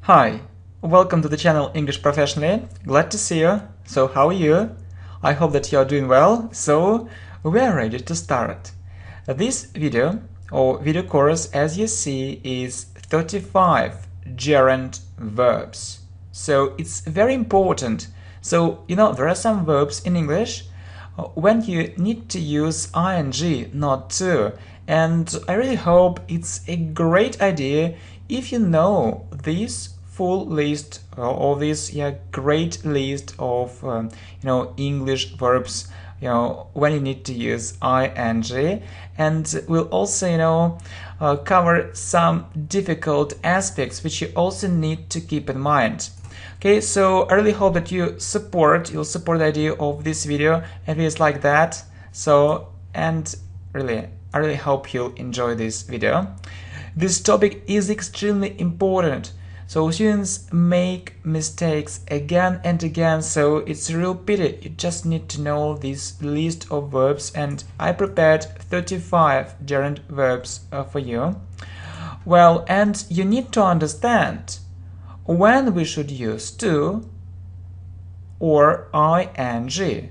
Hi, welcome to the channel English Professionally. Glad to see you. So how are you? I hope that you are doing well. So we are ready to start. This video or video course, as you see, is 35 gerund verbs. So it's very important. So there are some verbs in English when you need to use ing, not to. And I really hope it's a great idea if you know this full list or this great list of English verbs when you need to use ing, and we'll also cover some difficult aspects which you also need to keep in mind. Okay, so I really hope that you'll support the idea of this video if it's like that. So, and really I really hope you'll enjoy this video. This topic is extremely important. So students make mistakes again and again, so it's a real pity. You just need to know this list of verbs, and I prepared 35 gerund verbs for you. Well, and you need to understand when we should use to or ing.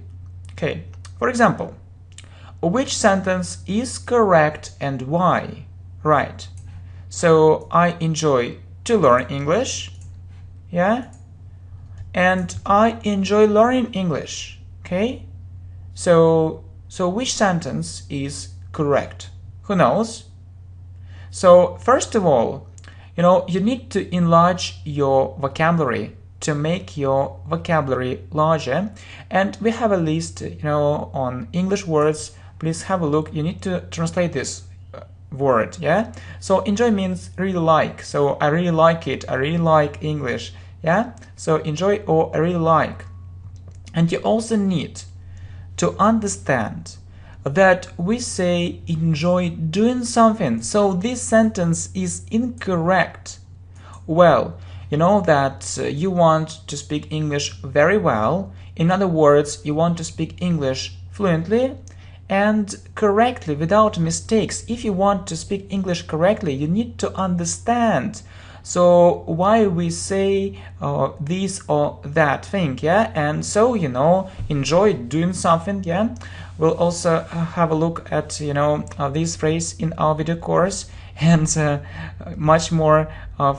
Okay, for example, which sentence is correct and why? Right. So I enjoy to learn English, yeah, and I enjoy learning English. Okay, so which sentence is correct? Who knows? So first of all, you need to enlarge your vocabulary to make your vocabulary larger, and we have a list on English words. Please have a look. You need to translate this word, yeah. So enjoy means really like. So I really like it, I really like English, yeah. So enjoy or I really like. And you also need to understand that we say enjoy doing something, so this sentence is incorrect. Well, you know that you want to speak English very well. In other words, you want to speak English fluently and correctly, without mistakes. If you want to speak English correctly, you need to understand. So why we say this or that thing, yeah? And so, enjoy doing something, yeah? We'll also have a look at, this phrase in our video course, and much more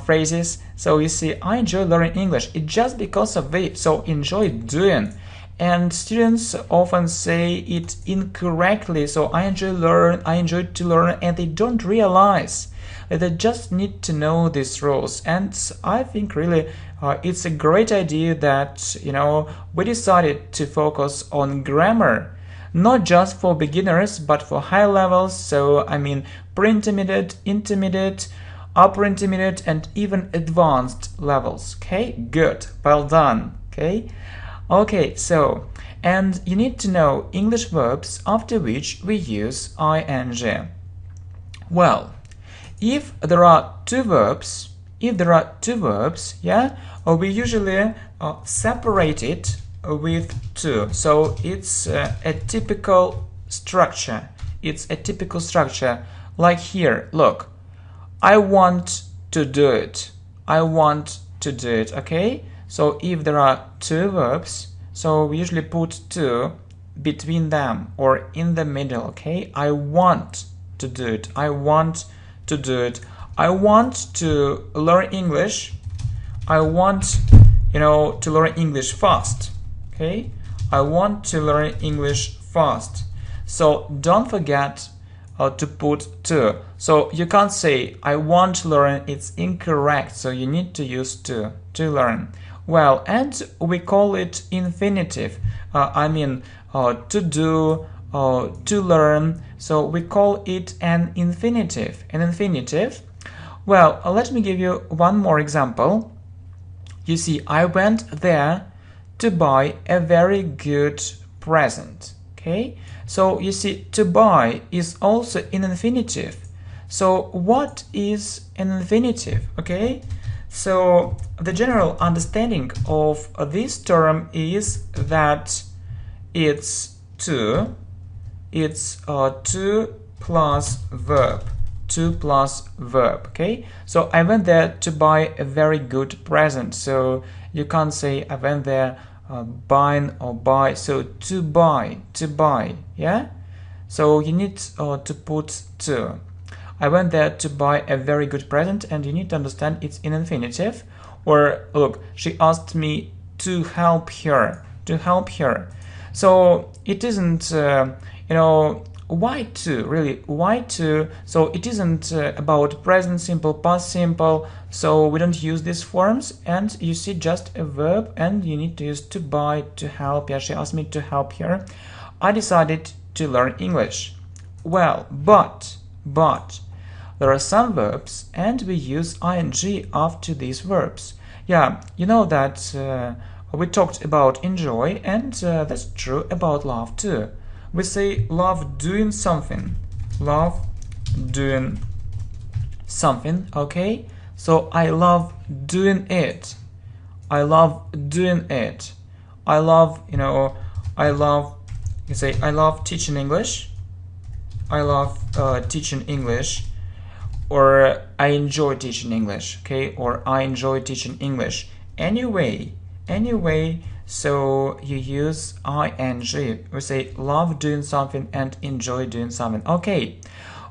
phrases. So you see, I enjoy learning English. It's just because of this. So enjoy doing. And students often say it incorrectly. So I enjoy to learn, and they don't realize that they just need to know these rules. And I think really it's a great idea that we decided to focus on grammar, not just for beginners but for high levels. So I mean pre-intermediate, intermediate, upper intermediate, and even advanced levels. Okay, good, well done. Okay, so, and you need to know English verbs after which we use ing. Well, if there are two verbs, yeah, we usually separate it with to. So it's a typical structure. It's a typical structure. Like here, look, I want to do it. I want to do it, okay? So if there are two verbs, so we usually put to between them or in the middle, okay? I want to do it. I want to do it. I want to learn English. I want, to learn English fast, okay? I want to learn English fast. So don't forget to put to. So you can't say I want to learn, it's incorrect. So you need to use to learn. Well, and we call it infinitive. To do, to learn. So we call it an infinitive. An infinitive. Well, let me give you one more example. You see, I went there to buy a very good present. Okay? So you see, to buy is also an infinitive. So what is an infinitive? Okay? So the general understanding of this term is that it's to plus verb. to plus verb. Okay, so I went there to buy a very good present. So you can't say I went there buying or buy. So to buy, yeah. So you need to put to. I went there to buy a very good present, and you need to understand it's in infinitive. Or look, she asked me to help her. To help her. So it isn't, why to, really, why to? So it isn't about present simple, past simple, so we don't use these forms, and you see just a verb, and you need to use to buy, to help. Yeah, she asked me to help her. I decided to learn English. Well, but, there are some verbs, and we use ing after these verbs. Yeah, you know that we talked about enjoy, and that's true about love too. We say love doing something. Love doing something, okay? So I love doing it. I love doing it. I love, you say I love teaching English. I love teaching English. Or I enjoy teaching English, okay? Or I enjoy teaching English. Anyway, so you use ing. We say love doing something and enjoy doing something. Okay.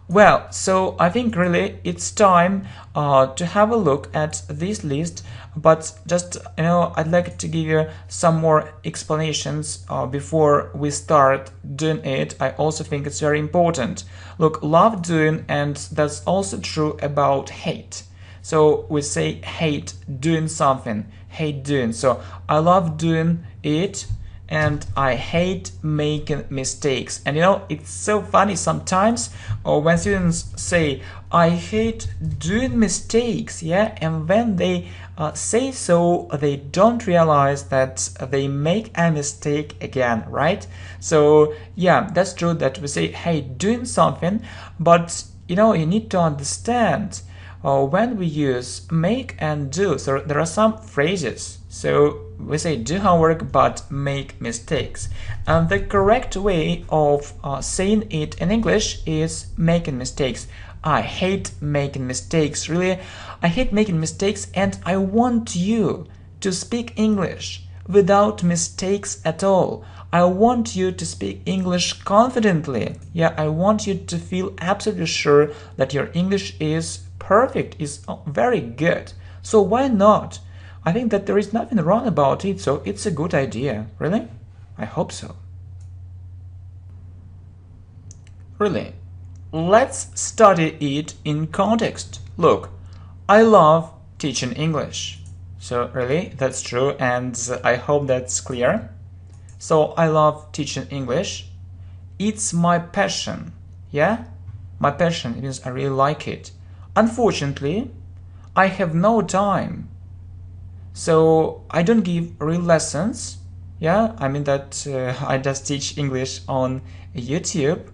Well, so I think really it's time to have a look at this list, but just, I'd like to give you some more explanations before we start doing it. I also think it's very important. Look, love doing, and that's also true about hate. So we say hate doing something, hate doing. So I love doing it, and I hate making mistakes. And it's so funny sometimes when students say, I hate doing mistakes, yeah, and when they say so, they don't realize that they make a mistake again, right? So yeah, that's true that we say hate doing something, but you need to understand when we use make and do. So there are some phrases. So we say do homework but make mistakes. And the correct way of saying it in English is making mistakes. I hate making mistakes. Really, I hate making mistakes, and I want you to speak English without mistakes at all. I want you to speak English confidently. Yeah, I want you to feel absolutely sure that your English is perfect, is very good. So why not? I think that there is nothing wrong about it, so it's a good idea. Really? I hope so. Really? Let's study it in context. Look, I love teaching English. So really, that's true, and I hope that's clear. So I love teaching English. It's my passion. Yeah? My passion means I really like it. Unfortunately, I have no time. So I don't give real lessons. Yeah, I mean that I just teach English on YouTube.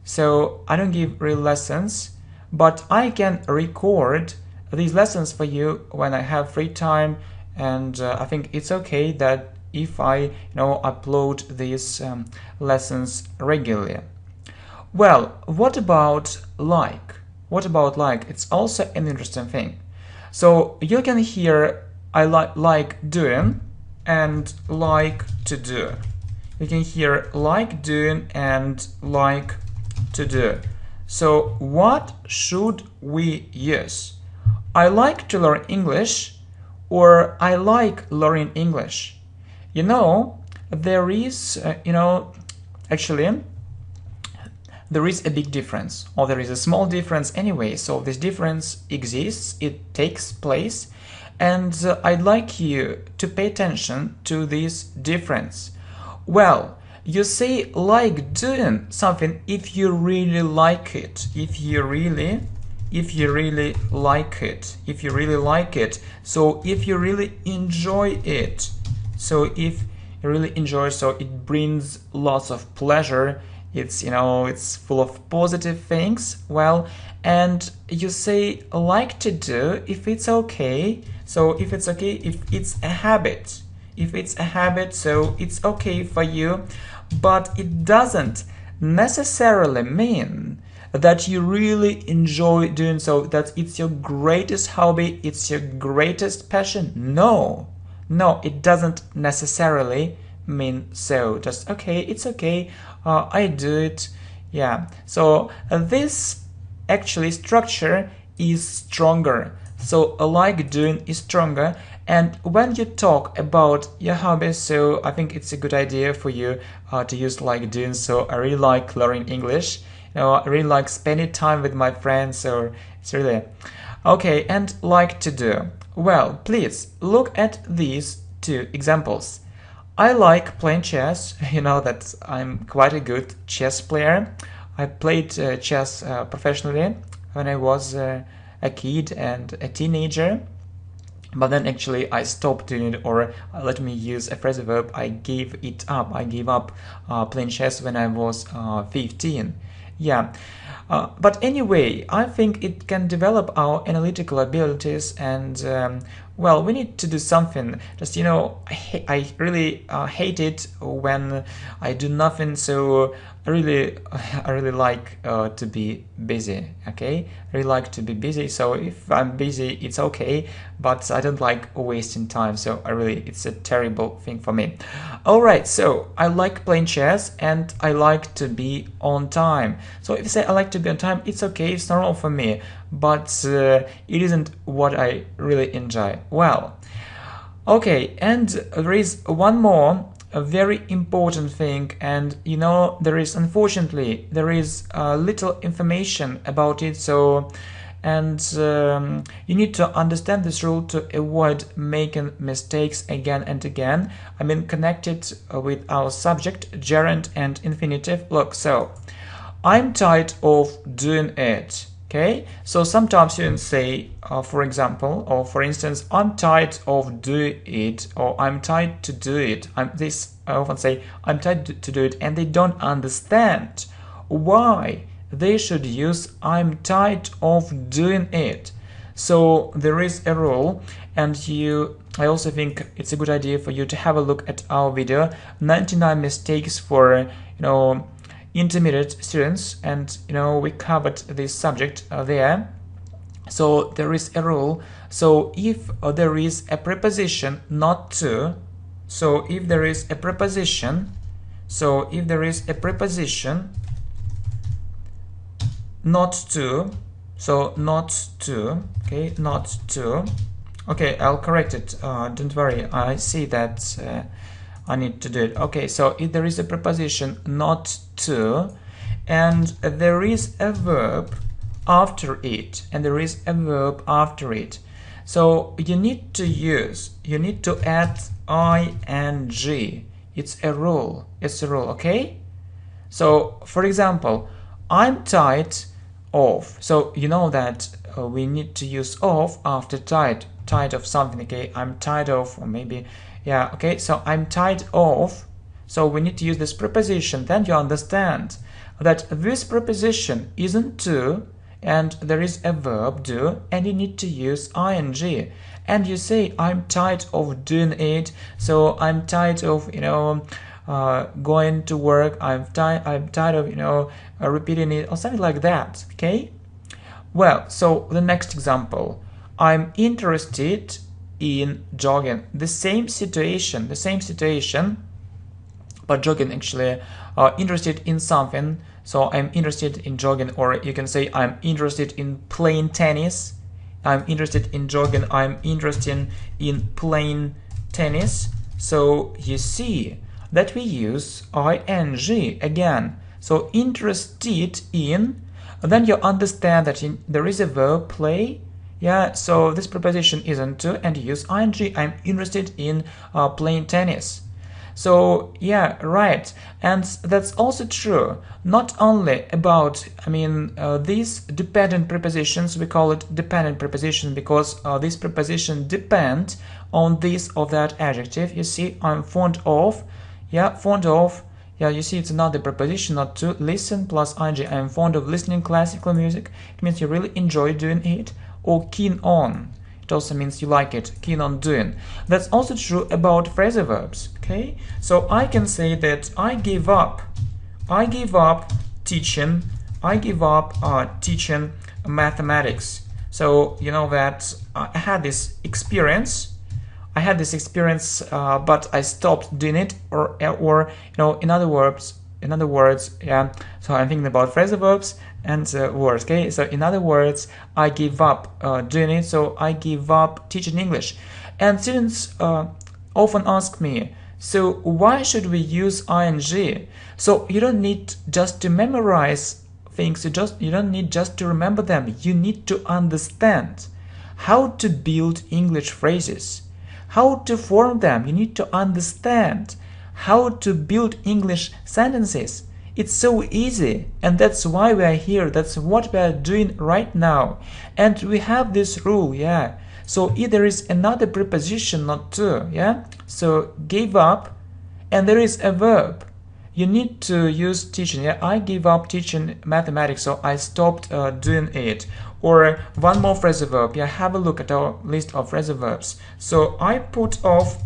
So I don't give real lessons, but I can record these lessons for you when I have free time, and I think it's okay that if I upload these lessons regularly. Well, what about like? What about like? It's also an interesting thing. So you can hear I like doing and like to do. You can hear like doing and like to do. So what should we use? I like to learn English, or I like learning English. There is, actually, there is a big difference, or there is a small difference anyway. So this difference exists, it takes place, and I'd like you to pay attention to this difference. Well, you say like doing something if you really like it, if you really like it, if you really like it. So if you really enjoy it, so if you really enjoy, so it brings lots of pleasure, it's it's full of positive things. Well, and you say like to do if it's okay. So if it's okay, if it's a habit, so it's okay for you, but it doesn't necessarily mean that you really enjoy doing so, that it's your greatest hobby, it's your greatest passion? No, it doesn't necessarily mean so. Just okay, it's okay, I do it. Yeah, so this actually structure is stronger. So like doing is stronger. And when you talk about your hobby, so I think it's a good idea for you to use like doing. So I really like learning English. I really like spending time with my friends. So it's really okay. And like to do. Well, please look at these two examples. I like playing chess. You know that I'm quite a good chess player. I played chess professionally when I was a kid and a teenager. But then actually I stopped doing it, or let me use a phrasal verb, I gave it up. I gave up playing chess when I was 15. Yeah. But anyway, I think it can develop our analytical abilities, and well, we need to do something. Just, I really hate it when I do nothing. So I really like to be busy. Okay, I really like to be busy. So if I'm busy, it's okay, but I don't like wasting time. So it's a terrible thing for me. All right, so I like playing chess and I like to be on time. So if you say I like to be on time, it's okay, it's normal for me, but it isn't what I really enjoy. Well, okay, and there is one more a very important thing, and unfortunately there is little information about it. So you need to understand this rule to avoid making mistakes again and again. I mean, connected with our subject, gerund and infinitive. Look, so I'm tired of doing it. Okay, so sometimes you can say, for example, or for instance, I'm tired of doing it, or I'm tired to do it. I often say, I'm tired to do it, and they don't understand why they should use I'm tired of doing it. So there is a rule, and I also think it's a good idea for you to have a look at our video, 99 mistakes for, intermediate students, and we covered this subject there. So there is a rule. So if there is a preposition not to, so if there is a preposition not to, so not to, okay, not to, okay, I'll correct it, don't worry, I see that I need to do it. Okay, so if there is a preposition not to, and there is a verb after it, so you need to add ing. It's a rule, okay? So for example, I'm tired of, so you know that we need to use of after tired of something. Okay, I'm tired of, or maybe, yeah, okay, so I'm tired of, so we need to use this preposition. Then you understand that this preposition isn't to, and there is a verb do, and you need to use ing. And you say, I'm tired of doing it, so I'm tired of, going to work, I'm tired of, repeating it, or something like that, okay? Well, so the next example, I'm interested in jogging. The same situation, but jogging actually, interested in something. So I'm interested in jogging, or you can say I'm interested in playing tennis. I'm interested in jogging. I'm interested in playing tennis. So you see that we use ing again. So interested in, and then you understand that there is a verb play. Yeah, so this preposition isn't to, and you use ing. I'm interested in playing tennis. So yeah, right, and that's also true not only about, these dependent prepositions. We call it dependent preposition because these prepositions depend on this or that adjective. You see, I'm fond of, yeah, fond of, yeah, you see it's another preposition, not to, listen plus ing. I'm fond of listening classical music. It means you really enjoy doing it. Or keen on, it also means you like it, keen on doing. That's also true about phrasal verbs, okay? So I can say that I gave up teaching I give up teaching mathematics. So you know that I had this experience. But I stopped doing it, or you know, in other words, yeah. So I'm thinking about phrasal verbs and words. Okay, so in other words, I give up doing it. So I give up teaching English. And students often ask me, so why should we use ing? So you don't need just to memorize things. You don't need just to remember them. You need to understand how to build English phrases, how to form them. You need to understand how to build English sentences. It's so easy, and that's why we are here. That's what we are doing right now. And we have this rule, yeah. So if there is another preposition, not to, yeah. So give up, and there is a verb. You need to use teaching. Yeah, I give up teaching mathematics, so I stopped doing it. Or one more phrasal verb. Yeah, have a look at our list of phrasal verbs. So I put off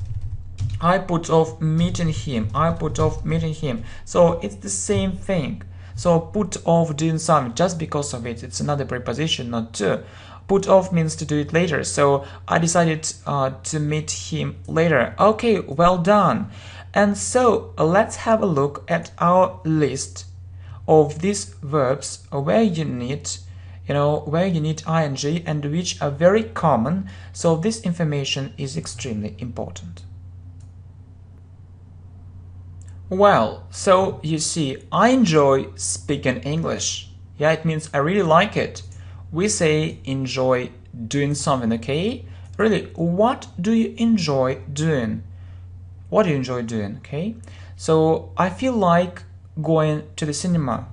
meeting him. I put off meeting him. So it's the same thing. So put off doing something just because of it. It's another preposition, not to. Put off means to do it later. So I decided to meet him later. Okay, well done. And so let's have a look at our list of these verbs where you need ing and which are very common. So this information is extremely important. Well, so you see, I enjoy speaking English. Yeah, it means I really like it. We say enjoy doing something, okay? Really, what do you enjoy doing? What do you enjoy doing, okay? So I feel like going to the cinema.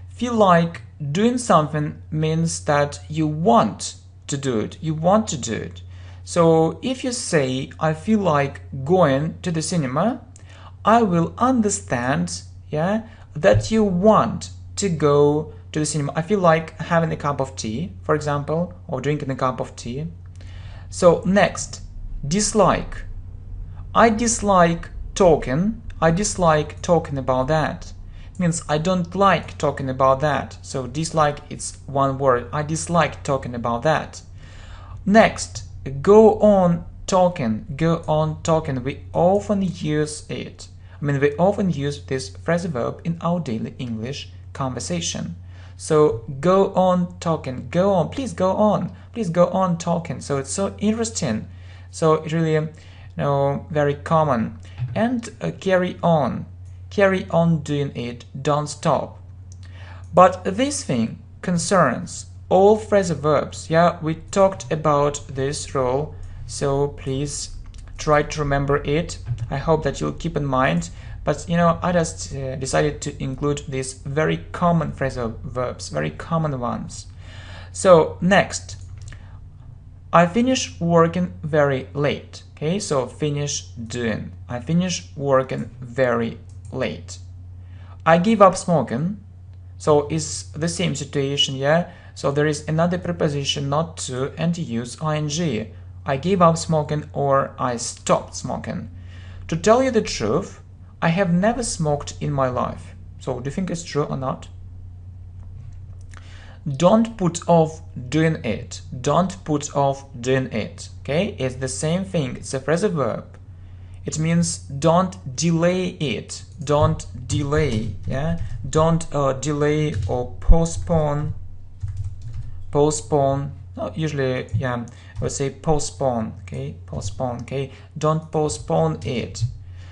Feel like doing something means that you want to do it. You want to do it. So if you say I feel like going to the cinema, I will understand, yeah, that you want to go to the cinema. I feel like having a cup of tea, for example, or drinking a cup of tea. So next, dislike. I dislike talking. I dislike talking about that. It means I don't like talking about that. So dislike, it's one word. I dislike talking about that. Next, go on talking. Go on talking. We often use it. We often use this phrasal verb in our daily English conversation. So go on talking. Go on. Please go on. Please go on talking. So it's so interesting. So it really, very common. And carry on. Carry on doing it. Don't stop. But this thing concerns all phrasal verbs. Yeah, we talked about this rule. So please try to remember it. I hope that you'll keep in mind. But I just decided to include these very common phrasal verbs, very common ones. So next, I finish working very late. Okay, so finish doing. I finish working very late. I give up smoking. So it's the same situation, yeah? So there is another preposition, not to, and use ing. I gave up smoking or I stopped smoking. To tell you the truth, I have never smoked in my life. So do you think it's true or not? Don't put off doing it. Don't put off doing it. Okay, it's the same thing. It's a phrasal verb. It means don't delay it. Don't delay. Yeah, don't delay or postpone. Postpone. No, usually, yeah, I would say postpone. Okay, postpone. Okay, don't postpone it.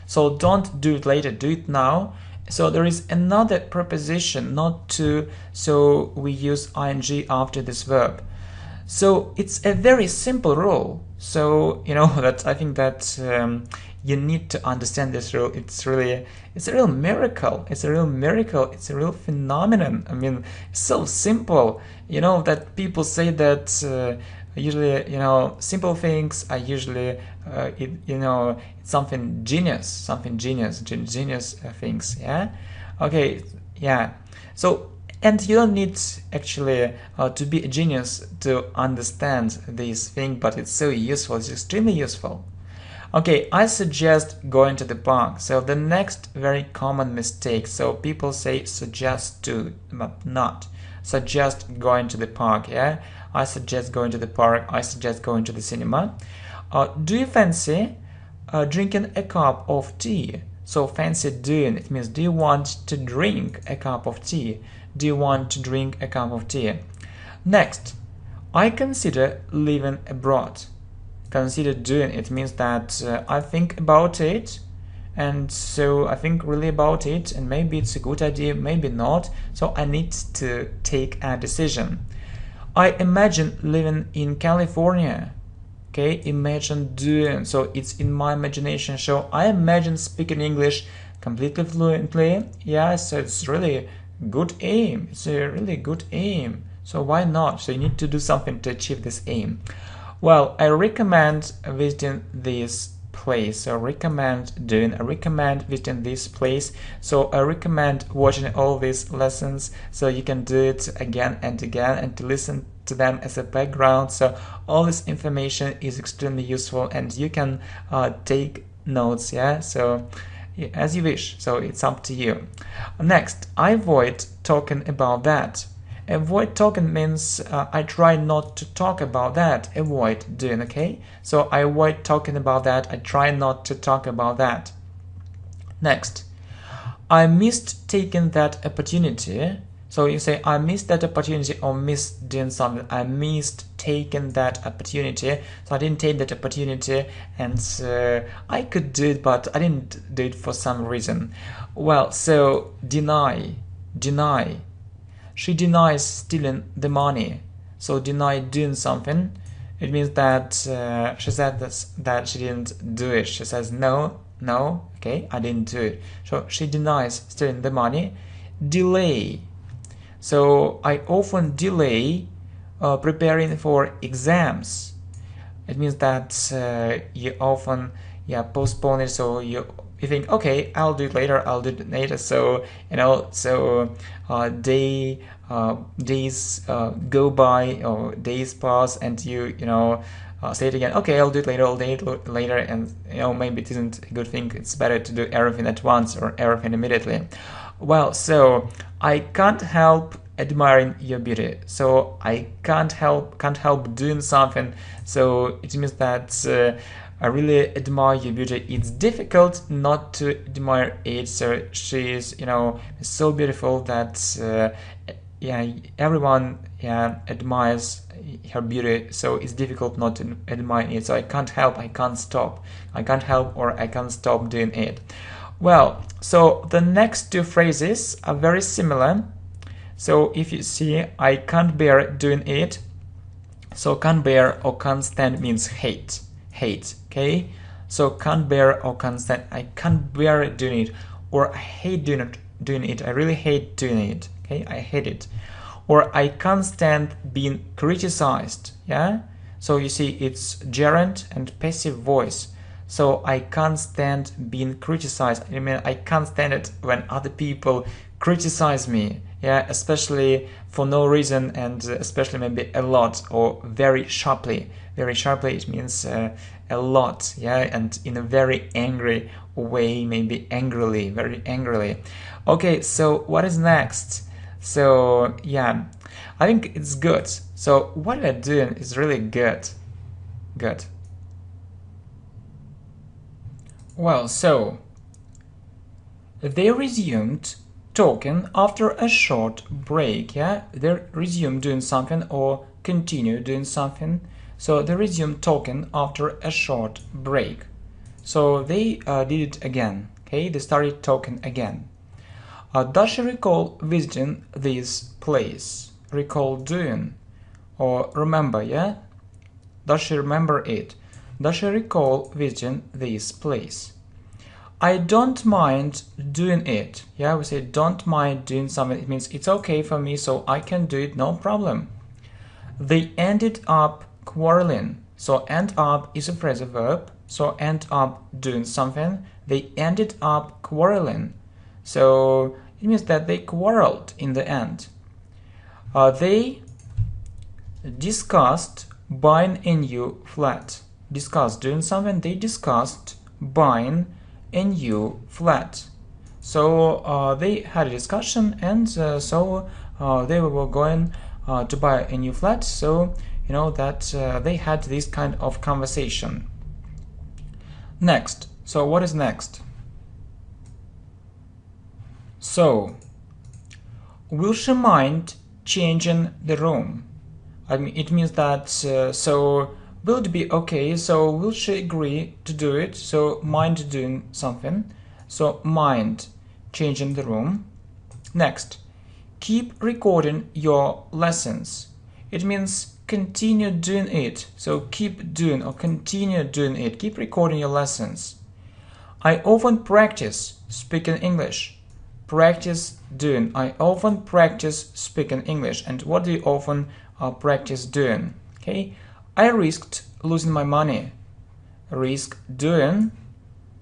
So don't do it later. Do it now. So there is another preposition, not to, so we use ing after this verb. So it's a very simple rule. So that I think that you need to understand this rule. It's a real miracle. It's a real miracle. It's a real phenomenon. It's so simple. That people say that usually simple things are usually it's something genius things. Yeah, okay, yeah. So, and you don't need actually to be a genius to understand this thing, but it's so useful. It's extremely useful. Okay, I suggest going to the park. So the next very common mistake. So people say suggest to, but not. Suggest going to the park, yeah? I suggest going to the park. I suggest going to the cinema. Do you fancy drinking a cup of tea? So fancy doing, it means do you want to drink a cup of tea? Do you want to drink a cup of tea? Next, I consider living abroad. Consider doing, it means that I think about it, and so I think really about it, and maybe it's a good idea, maybe not, so I need to take a decision. I imagine living in California. Okay, imagine doing, so it's in my imagination, so I imagine speaking English completely fluently. Yeah, so it's really good aim, it's a really good aim, so why not? So you need to do something to achieve this aim. Well, I recommend visiting this place. So I recommend visiting this place. So I recommend watching all these lessons so you can do it again and again and to listen to them as a background. So all this information is extremely useful and you can take notes, yeah? So as you wish, so it's up to you. Next, I avoid talking about that. Avoid talking means I try not to talk about that. Avoid doing, okay? So I avoid talking about that. I try not to talk about that. Next, I missed taking that opportunity. So you say I missed that opportunity or missed doing something. I missed taking that opportunity. So I didn't take that opportunity and I could do it, but I didn't do it for some reason. Well, so deny. She denies stealing the money. So deny doing something. It means that she said that she didn't do it. She says no, okay, I didn't do it. So she denies stealing the money. Delay. So I often delay preparing for exams. It means that you often postpone it. So you think, okay, I'll do it later. So days go by or days pass, and you say it again, okay, I'll do it later, and maybe it isn't a good thing. It's better to do everything at once or everything immediately. Well, so I can't help admiring your beauty. So I can't help doing something. So it means that I really admire your beauty. It's difficult not to admire it. So she is, so beautiful that everyone admires her beauty. So it's difficult not to admire it. So I can't help or I can't stop doing it. Well, so the next two phrases are very similar. So if you see, I can't bear doing it. So can't bear or can't stand means hate, okay? So can't bear or can't stand, I can't bear doing it, or I hate doing it, I really hate doing it, okay? I hate it. Or I can't stand being criticized, yeah? So you see, it's gerund and passive voice. So I can't stand being criticized. I mean, I can't stand it when other people criticize me, yeah, especially for no reason, and especially maybe a lot or very sharply. Very sharply, it means a lot, yeah, and in a very angry way, maybe angrily, very angrily. Okay, so what is next? So yeah, I think it's good. So what we're doing is really good. Well, so they resumed talking after a short break, yeah? They resumed doing something or continue doing something. So they resumed talking after a short break. So they did it again, okay? They started talking again. Does she recall visiting this place? Recall doing or remember, yeah? Does she remember it? Does she recall visiting this place? I don't mind doing it. Yeah, we say don't mind doing something. It means it's okay for me, so I can do it, no problem. They ended up quarreling. So end up is a phrasal verb. So end up doing something. They ended up quarreling. So it means that they quarreled in the end. They discussed buying a new flat. discussed doing something? They discussed buying a new flat. So they had a discussion, and they were going to buy a new flat. So you know that they had this kind of conversation. Next. So what is next? So, will she mind changing the room? I mean, it means that, so will it be okay? So will she agree to do it? So mind doing something. So mind changing the room. Next, keep recording your lessons. It means continue doing it. So keep doing or continue doing it. Keep recording your lessons. I often practice speaking English. Practice doing. I often practice speaking English. And what do you often practice doing? Okay. I risked losing my money. Risk doing.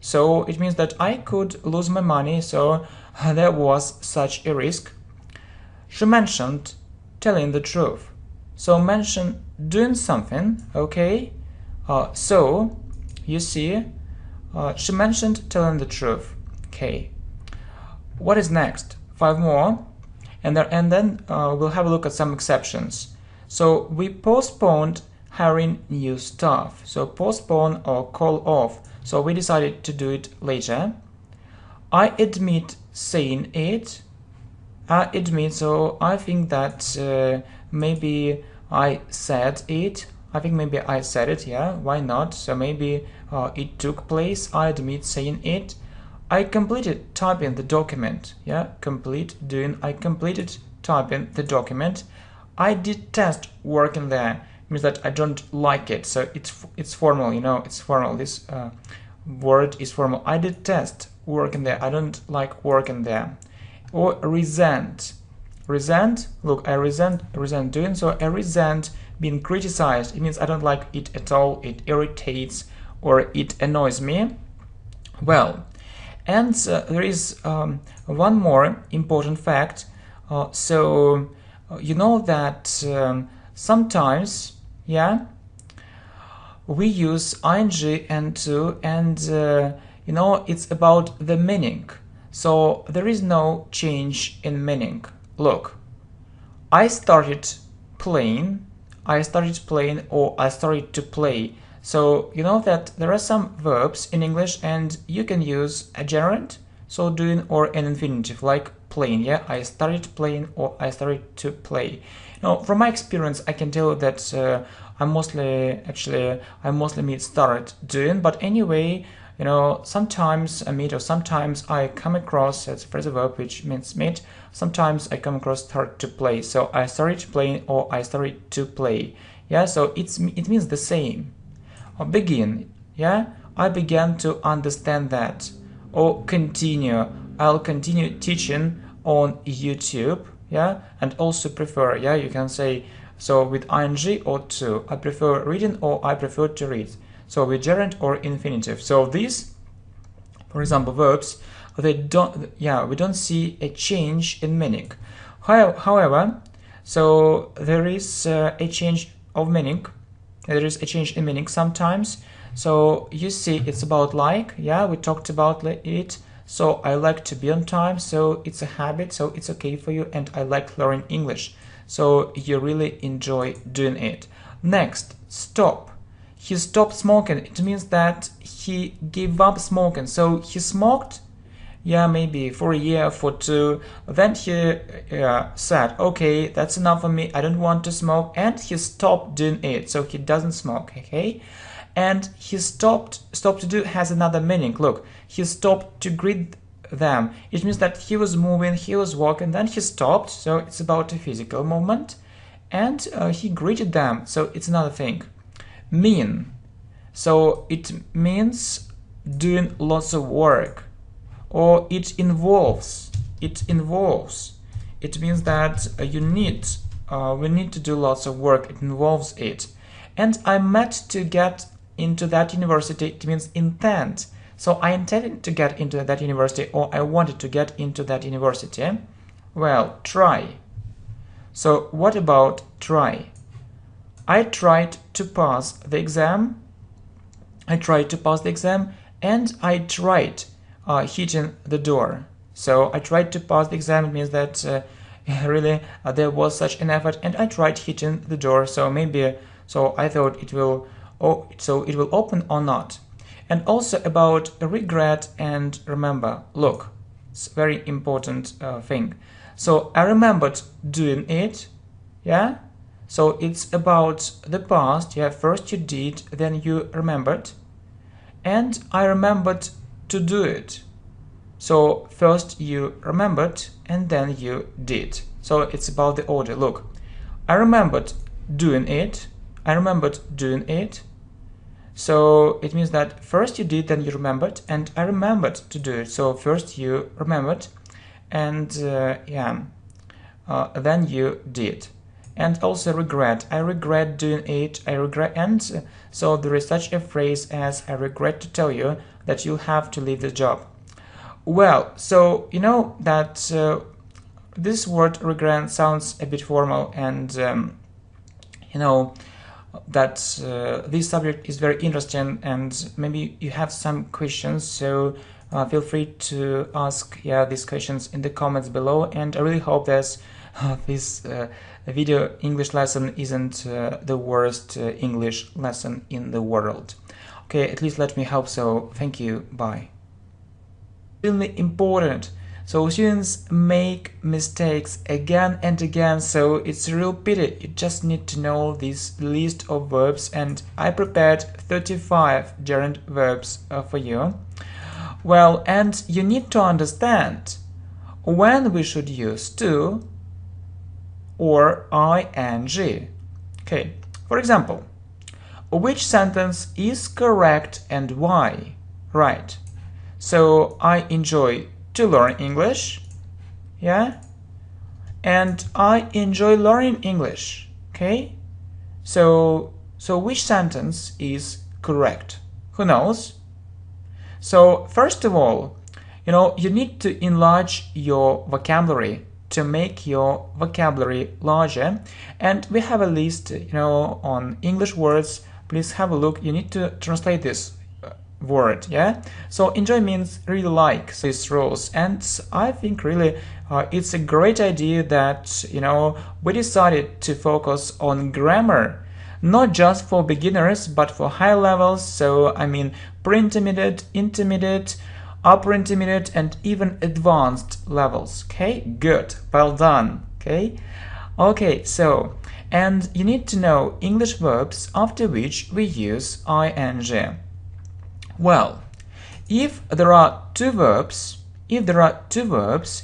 So it means that I could lose my money. So there was such a risk. She mentioned telling the truth. So mention doing something. Okay. So you see, she mentioned telling the truth. Okay. What is next? 5 more, and then we'll have a look at some exceptions. So we postponed hiring new staff. So postpone or call off. So we decided to do it later. I admit saying it. I admit. So I think that maybe I said it. I think maybe I said it. Yeah, why not? So maybe it took place. I admit saying it. I completed typing the document. Yeah, I completed typing the document. I detest working there. It means that I don't like it. So it's formal, you know, it's formal. This word is formal. I detest working there. I don't like working there. Or resent. Resent, look, I resent doing. So I resent being criticized. It means I don't like it at all. It irritates or it annoys me. Well, and there is one more important fact. So you know that sometimes, yeah, we use ing and to, and you know, it's about the meaning. So there is no change in meaning. Look, I started playing, or I started to play. So you know that there are some verbs in English and you can use a gerund, so doing, or an infinitive like playing. Yeah, I started playing or I started to play. Now, from my experience, I can tell you that I mostly meet started doing, but anyway, you know, sometimes I meet or sometimes I come across as a phrasal verb which means meet. Sometimes I come across start to play. So I started playing or I started to play. Yeah, so it means the same. Or begin, yeah, I began to understand that. Or continue, I'll continue teaching on YouTube, yeah, and also prefer, yeah, you can say, so with ing or to, I prefer reading or I prefer to read. So with gerund or infinitive. So these, for example, verbs, they don't, yeah, we don't see a change in meaning. However, so there is a change of meaning. There is a change in meaning sometimes. So you see, it's about like, yeah, we talked about it. So I like to be on time, so it's a habit, so it's okay for you, and I like learning English, so you really enjoy doing it. Next, stop. He stopped smoking. It means that he gave up smoking. So he smoked, yeah, maybe for a year, for 2. Then he said, okay, that's enough for me. I don't want to smoke. And he stopped doing it. So he doesn't smoke, okay? And he stopped to do has another meaning. Look, he stopped to greet them. It means that he was moving, he was walking, then he stopped. So it's about a physical movement. And he greeted them. So it's another thing. Mean. So it means doing lots of work. Or it involves. It means that we need to do lots of work. It involves it. And I meant to get into that university. It means intend. So I intended to get into that university, or I wanted to get into that university. Well, try. So what about try? I tried to pass the exam. I tried to pass the exam, and I tried hitting the door. So I tried to pass the exam. It means that really there was such an effort, and I tried hitting the door. So maybe, so I thought it will, so it will open or not. And also about regret and remember. Look, it's a very important thing. So I remembered doing it, yeah. So it's about the past, yeah. First you did, then you remembered, and I remembered to do it. So first you remembered and then you did. So it's about the order. Look, I remembered doing it. I remembered doing it. So it means that first you did, then you remembered, and I remembered to do it. So first you remembered, and then you did. And also regret. I regret doing it. I regret, and so there is such a phrase as I regret to tell you that you have to leave the job. Well, so you know that this word regret sounds a bit formal, and you know that this subject is very interesting, and maybe you have some questions, so feel free to ask these questions in the comments below. And I really hope that this video English lesson isn't the worst English lesson in the world. Okay, at least let me hope so. Thank you. Bye. Really important. So students make mistakes again and again, so it's a real pity. You just need to know this list of verbs, and I prepared 35 gerund verbs for you. Well, and you need to understand when we should use to or ing. Okay, for example, which sentence is correct and why? Right. So I enjoy to learn English, yeah, and I enjoy learning English. Okay, so which sentence is correct? Who knows? So first of all, you know, you need to enlarge your vocabulary to make your vocabulary larger, and we have a list, you know, on English words. Please have a look. You need to translate this word, yeah. So enjoy means really like these rules, and I think really it's a great idea that, you know, we decided to focus on grammar, not just for beginners but for high levels. So I mean pre-intermediate, intermediate, upper intermediate, and even advanced levels. Okay, good, well done. Okay, so, and you need to know English verbs after which we use ing. Well, if there are two verbs,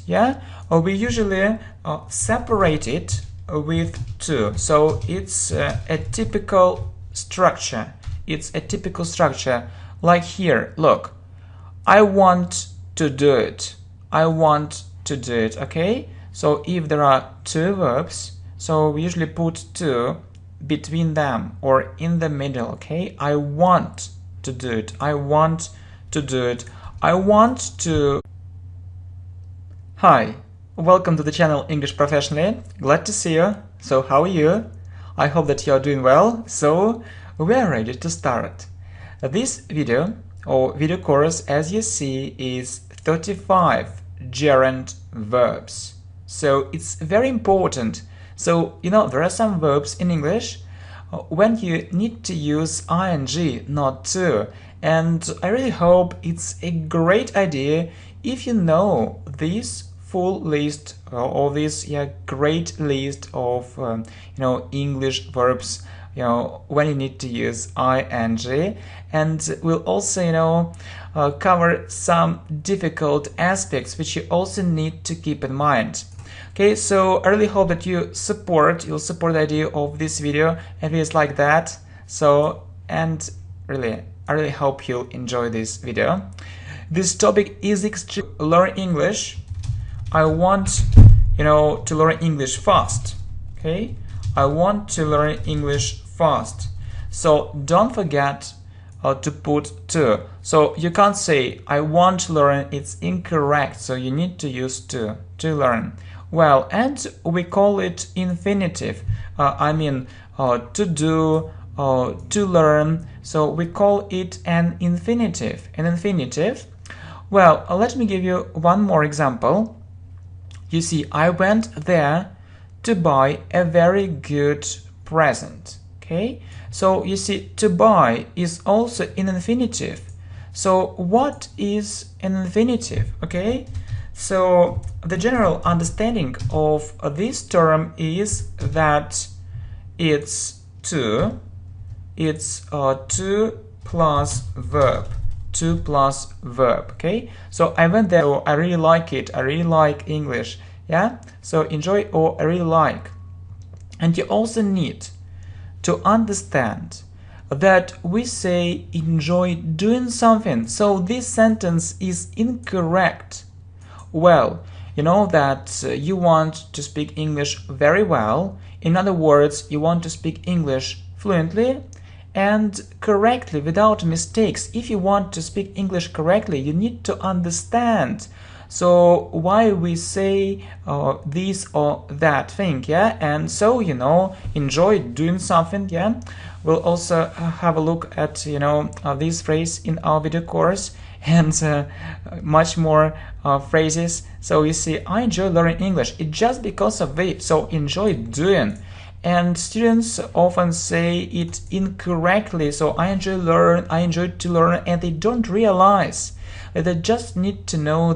yeah, we usually separate it with to. So it's a typical structure. It's a typical structure. Like here, look, I want to do it. I want to do it. Okay. So if there are two verbs, so we usually put to between them or in the middle. Okay. I want to do it. I want to do it. I want to. Hi, welcome to the channel English Professionally. Glad to see you. So how are you? I hope that you are doing well. So we are ready to start. This video or video course, as you see, is 35 gerund verbs. So it's very important. So, you know, there are some verbs in English when you need to use ing, not to. And I really hope it's a great idea if you know this full list or this great list of you know, English verbs, you know, when you need to use ing. And we'll also, you know, cover some difficult aspects which you also need to keep in mind. Okay, so I really hope that you'll support the idea of this video and videos like that. So, and really, I really hope you'll enjoy this video. This topic is extreme. Learn English. I want, you know, to learn English fast. Okay, I want to learn English fast. So don't forget to put to. So you can't say I want to learn. It's incorrect. So you need to use to learn. Well, and we call it infinitive. I mean to do, to learn, so we call it an infinitive. An infinitive. Well, let me give you one more example. You see, I went there to buy a very good present. Okay, so you see, to buy is also an infinitive. So what is an infinitive? Okay, so the general understanding of this term is that it's to plus verb. To plus verb. Okay, so I went there, or I really like it, I really like English. Yeah, so enjoy or I really like. And you also need to understand that we say enjoy doing something, so this sentence is incorrect. Well, you know that you want to speak English very well. In other words, you want to speak English fluently and correctly, without mistakes. If you want to speak English correctly, you need to understand. So why we say this or that thing, yeah? And so, you know, enjoy doing something, yeah? We'll also have a look at, you know, this phrase in our video course, and much more phrases. So you see, I enjoy learning English. It's just because of it. So enjoy doing. And students often say it incorrectly. So I enjoy to learn, and they don't realize that they just need to know